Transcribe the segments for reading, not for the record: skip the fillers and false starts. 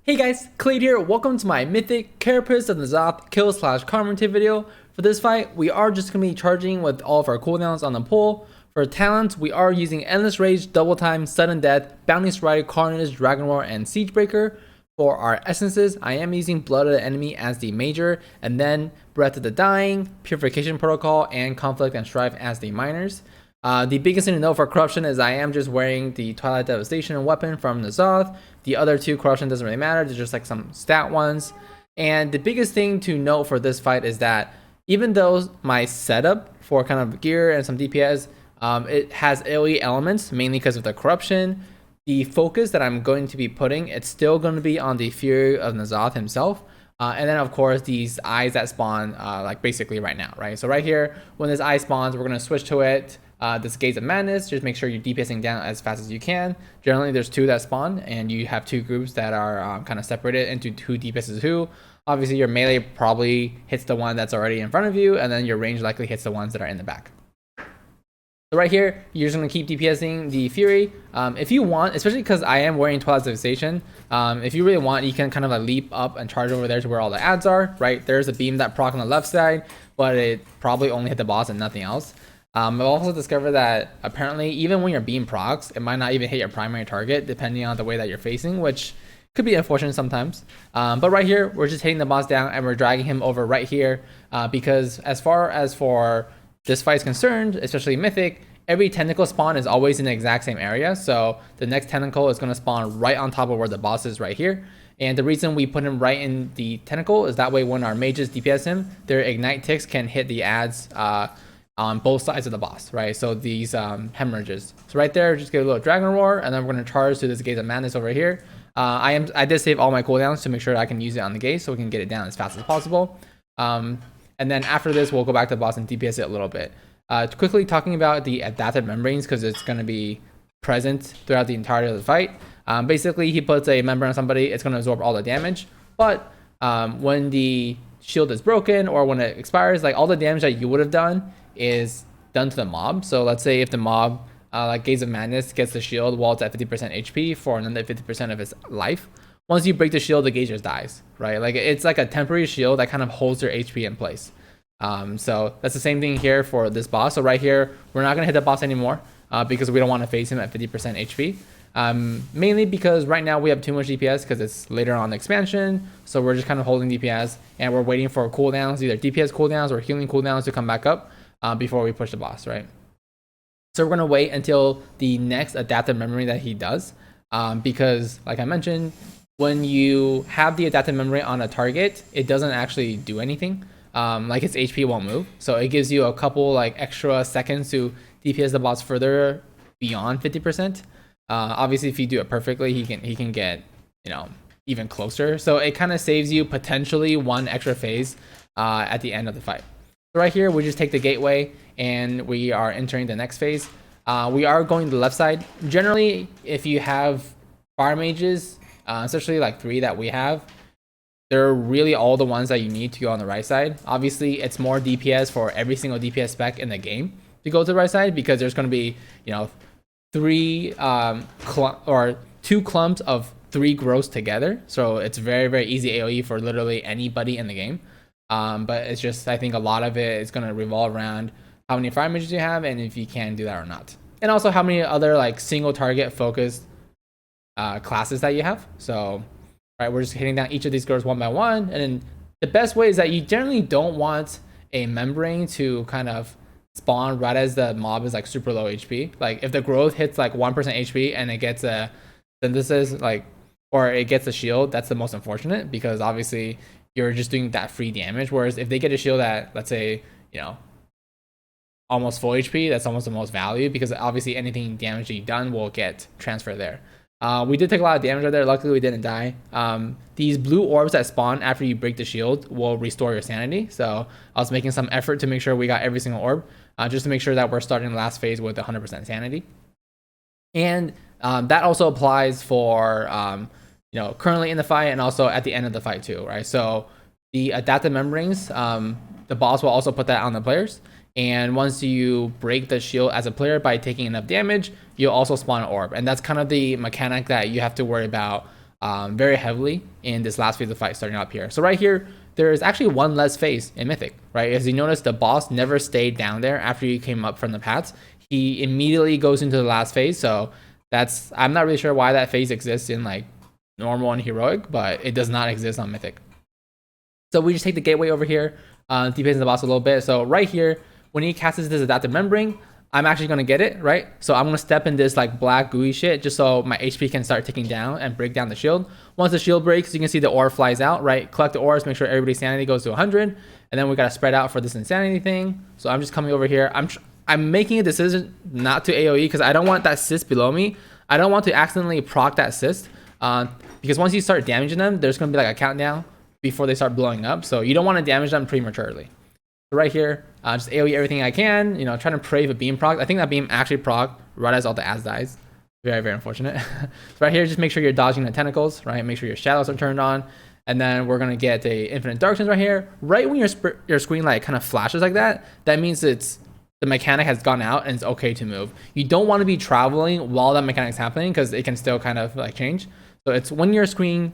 Hey guys, Kelade here. Welcome to my Mythic Carapace of N'Zoth kill/commentate video. For this fight, we are just going to be charging with all of our cooldowns on the pull. For talents, we are using Endless Rage, Double Time, Sudden Death, Bounty Strike, Carnage, Dragon Roar, and Siege Breaker. For our essences, I am using Blood of the Enemy as the major, and then Breath of the Dying, Purification Protocol, and Conflict and Strife as the minors. The biggest thing to know for corruption is I am just wearing the Twilight Devastation weapon from N'Zoth. The other two corruption doesn't really matter, they're just like some stat ones. And the biggest thing to note for this fight is that even though my setup for kind of gear and some DPS, it has AoE elements, mainly because of the corruption, the focus that I'm going to be putting, it's still going to be on the Fury of N'Zoth himself. And then of course these eyes that spawn like basically right now, right? So right here, when this eye spawns, we're going to switch to it. This Gaze of Madness, just make sure you're DPSing down as fast as you can. Generally there's two that spawn and you have two groups that are kind of separated into who DPSs who. Obviously your melee probably hits the one that's already in front of you, and then your range likely hits the ones that are in the back. So right here, you're just going to keep DPSing the Fury. If you want, especially because I am wearing Twilight Devastation, if you really want, you can kind of like leap up and charge over there to where all the ads are, right? There's a beam that proc on the left side, but it probably only hit the boss and nothing else. I've also discovered that apparently even when your beam procs, it might not even hit your primary target depending on the way that you're facing, which could be unfortunate sometimes. But right here, we're just hitting the boss down and we're dragging him over right here because as far as for this fight is concerned, especially Mythic, every tentacle spawn is always in the exact same area. So the next tentacle is going to spawn right on top of where the boss is right here. And the reason we put him right in the tentacle is that way when our mages DPS him, their ignite ticks can hit the ads on both sides of the boss, right? So these hemorrhages. So right there, just get a little Dragon Roar, and then we're going to charge to this Gaze of Madness over here. I did save all my cooldowns to make sure that I can use it on the Gaze so we can get it down as fast as possible. And then after this, we'll go back to the boss and DPS it a little bit. Quickly talking about the adaptive membranes, because it's going to be present throughout the entirety of the fight. Basically, he puts a membrane on somebody, it's going to absorb all the damage. But when the shield is broken or when it expires, like all the damage that you would have done is done to the mob. So let's say if the mob like Gaze of Madness gets the shield while it's at 50% HP for another 50% of its life, once you break the shield, the gauge just dies, right? Like it's like a temporary shield that kind of holds their HP in place. So that's the same thing here for this boss. So right here, we're not gonna hit the boss anymore because we don't want to face him at 50% HP. Mainly because right now we have too much DPS because it's later on the expansion. So we're just kind of holding DPS and we're waiting for cooldowns, either DPS cooldowns or healing cooldowns to come back up before we push the boss, right? So we're going to wait until the next adaptive memory that he does because like I mentioned, when you have the adaptive memory on a target, it doesn't actually do anything. Like its HP won't move. So it gives you a couple like extra seconds to DPS the boss further beyond 50%. Obviously if you do it perfectly, he can get, you know, even closer. So it kind of saves you potentially one extra phase at the end of the fight. So right here, we just take the gateway and we are entering the next phase. We are going to the left side. Generally, if you have fire mages, especially like 3 that we have, they're really all the ones that you need to go on the right side. Obviously, it's more DPS for every single DPS spec in the game to go to the right side because there's going to be, you know, 2 clumps of 3 growths together. So it's very, very easy AoE for literally anybody in the game. But it's just, I think a lot of it is going to revolve around how many fire mages you have and if you can do that or not. And also how many other like single target focused classes that you have. So, right, we're just hitting down each of these girls one by one. And then the best way is that you generally don't want a membrane to kind of spawn right as the mob is like super low HP. Like if the growth hits like 1% HP and it gets a synthesis, like, or it gets a shield, that's the most unfortunate because obviously you're just doing that free damage. Whereas if they get a shield at, let's say, you know, almost full HP, that's almost the most value because obviously anything damage that you've done will get transferred there. We did take a lot of damage right there. Luckily, we didn't die. These blue orbs that spawn after you break the shield will restore your sanity. So I was making some effort to make sure we got every single orb, just to make sure that we're starting the last phase with 100% sanity. And that also applies for you know, currently in the fight and also at the end of the fight too, right? So the adaptive membranes, the boss will also put that on the players. And once you break the shield as a player by taking enough damage, you'll also spawn an orb. And that's kind of the mechanic that you have to worry about very heavily in this last phase of the fight starting up here. So right here, there is actually one less phase in Mythic, right? As you notice, the boss never stayed down there after you came up from the paths. He immediately goes into the last phase. So I'm not really sure why that phase exists in like normal and heroic, but it does not exist on Mythic. So we just take the gateway over here, depends on the boss a little bit. So right here, when he casts this adaptive membrane, I'm actually going to get it, right? So I'm going to step in this like black gooey shit just so my HP can start ticking down and break down the shield. Once the shield breaks, you can see the ore flies out, right? Collect the ores, make sure everybody's sanity goes to 100. And then we got to spread out for this insanity thing. So I'm just coming over here. I'm making a decision not to AoE because I don't want that cyst below me. I don't want to accidentally proc that cyst because once you start damaging them, there's going to be like a countdown before they start blowing up. So you don't want to damage them prematurely. So right here, just AoE everything I can, you know, trying to pray for beam proc. I think that beam actually proc right as all the ads dies. Very, very unfortunate. So right here, just make sure you're dodging the tentacles, right? Make sure your shadows are turned on. And then we're going to get a infinite darkness right here. Right when your screen like kind of flashes like that, that means the mechanic has gone out and it's okay to move. You don't want to be traveling while that mechanic's happening because it can still kind of like change. So it's when your screen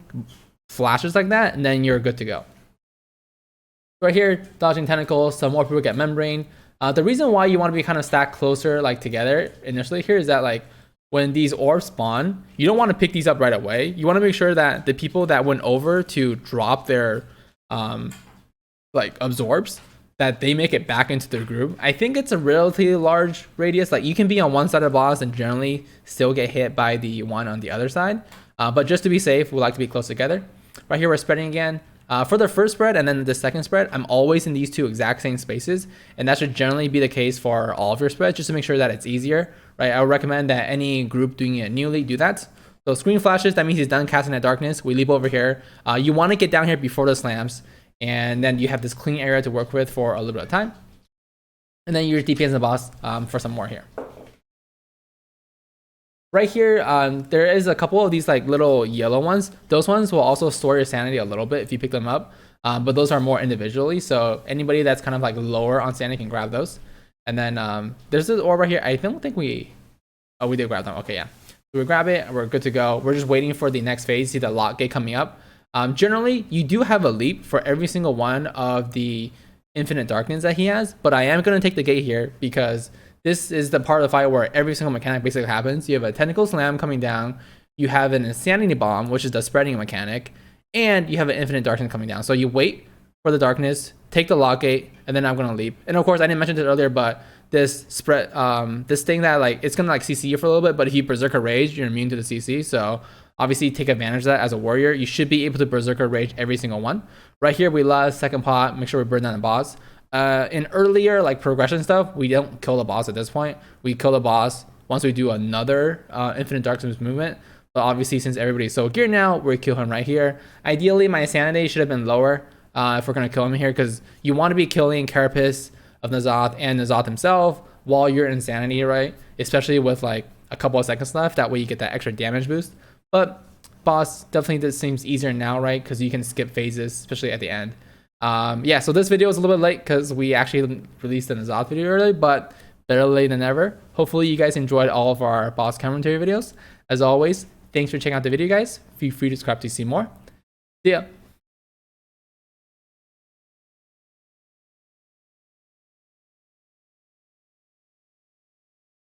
flashes like that, and then you're good to go. Right here, dodging tentacles, some more people get membrane. The reason why you want to be kind of stacked closer like together initially here is that like when these orbs spawn, you don't want to pick these up right away. You want to make sure that the people that went over to drop their like absorbs, that they make it back into their group. I think it's a relatively large radius. Like you can be on one side of the boss and generally still get hit by the one on the other side. But just to be safe, we like to be close together. Right here, we're spreading again. For the first spread and then the second spread, I'm always in these two exact same spaces, and that should generally be the case for all of your spreads, just to make sure that it's easier, right? I would recommend that any group doing it newly do that. So screen flashes, that means he's done casting that darkness. We leap over here. You want to get down here before the slams, and then you have this clean area to work with for a little bit of time. And then you're DPS the boss for some more here. Right here, there is a couple of these like little yellow ones. Those ones will also store your sanity a little bit if you pick them up, but those are more individually. So anybody that's kind of like lower on sanity can grab those. And then there's this orb right here. I don't think we did grab them. Okay, yeah. So we grab it, we're good to go. We're just waiting for the next phase. See the lock gate coming up. Generally, you do have a leap for every single one of the infinite darkness that he has, but I am going to take the gate here because this is the part of the fight where every single mechanic basically happens. You have a tentacle slam coming down, you have an insanity bomb, which is the spreading mechanic, and you have an infinite darkness coming down. So you wait for the darkness, take the lock gate, and then I'm gonna leap. And of course, I didn't mention it earlier, but this spread, this thing that like it's gonna like CC you for a little bit, but if you Berserker Rage, you're immune to the CC. So obviously take advantage of that as a warrior. You should be able to Berserker Rage every single one. Right here, we last second pot, make sure we burn down the boss. In earlier like progression stuff, we don't kill the boss at this point. We kill the boss once we do another infinite darkness movement. But obviously, since everybody's so geared now, we kill him right here. Ideally, my sanity should have been lower if we're gonna kill him here, because you want to be killing Carapace of N'Zoth and N'Zoth himself while you're in sanity, right? Especially with like a couple of seconds left. That way you get that extra damage boost. But boss definitely this seems easier now, right? Because you can skip phases, especially at the end. Yeah, so this video is a little bit late because we actually released the N'Zoth video early, but better late than never. Hopefully you guys enjoyed all of our boss commentary videos. As always, thanks for checking out the video, guys. Feel free to subscribe to see more. See ya.